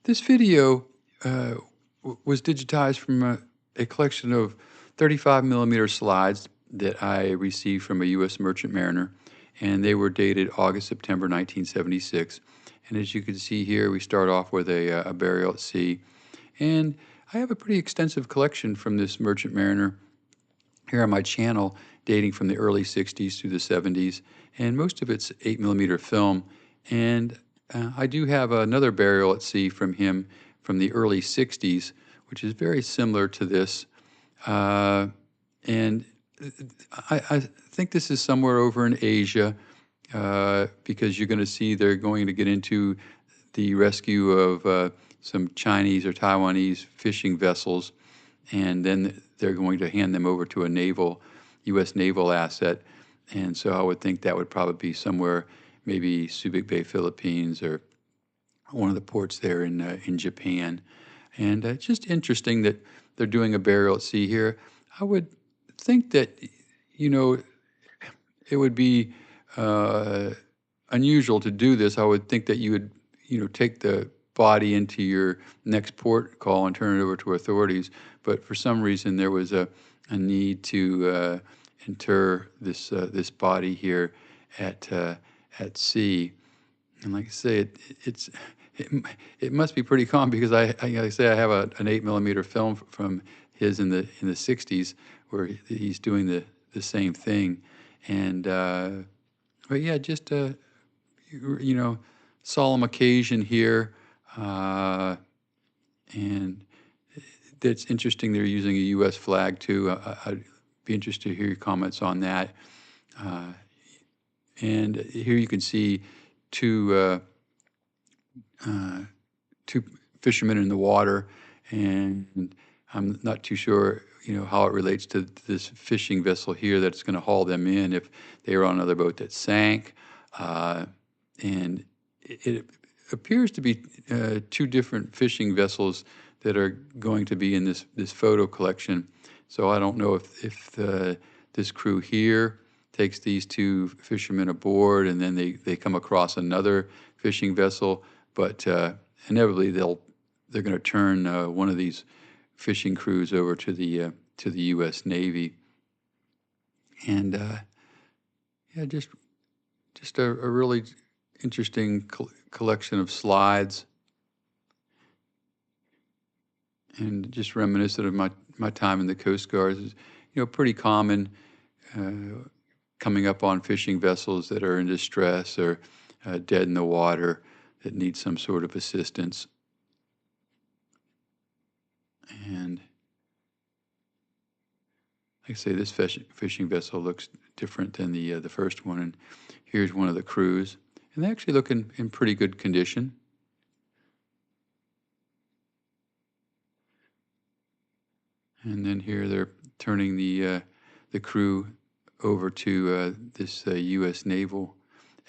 This video was digitized from a collection of 35 millimeter slides that I received from a U.S. merchant mariner, and they were dated August, September 1976. And as you can see here, we start off with a burial at sea. And I have a pretty extensive collection from this merchant mariner here on my channel, dating from the early 60s through the 70s, and most of it's 8 millimeter film. And I do have another burial at sea from him from the early 60s, which is very similar to this. And I think this is somewhere over in Asia, because you're going to see they're going to get into the rescue of some Chinese or Taiwanese fishing vessels, and then they're going to hand them over to a U.S. Naval asset. And so I would think that would probably be somewhere, maybe Subic Bay, Philippines, or one of the ports there in Japan. And it's just interesting that they're doing a burial at sea here. I would think that, it would be unusual to do this. I would think that you would, take the body into your next port call and turn it over to authorities. But for some reason, there was a need to inter this body here at sea. And like I say, it must be pretty common, because I have an 8 millimeter film from his in the 60s where he's doing the same thing. And but yeah, just a solemn occasion here, and that's interesting. They're using a U.S. flag too. I'd be interested to hear your comments on that. And here you can see two fishermen in the water, and I'm not too sure, how it relates to this fishing vessel here that's going to haul them in if they were on another boat that sank. And it appears to be two different fishing vessels that are going to be in this photo collection. So I don't know if this crew here takes these two fishermen aboard, and then they come across another fishing vessel, but inevitably they're going to turn one of these fishing crews over to the U.S. Navy. And yeah, just a really interesting collection of slides, and just reminiscent of my time in the Coast Guard. Is, pretty common coming up on fishing vessels that are in distress or dead in the water that need some sort of assistance. And like I say, this fishing vessel looks different than the first one. And here's one of the crews, and they actually look in pretty good condition. And then here they're turning the crew over to this U.S. Naval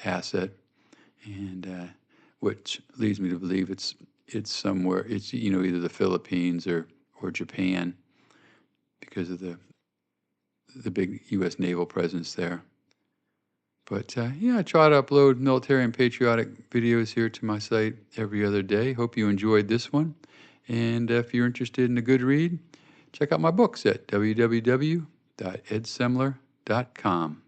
asset, and which leads me to believe it's somewhere. It's either the Philippines or Japan, because of the big U.S. Naval presence there. But yeah, I try to upload military and patriotic videos here to my site every other day. Hope you enjoyed this one. And if you're interested in a good read, check out my books at www.edsemler.com.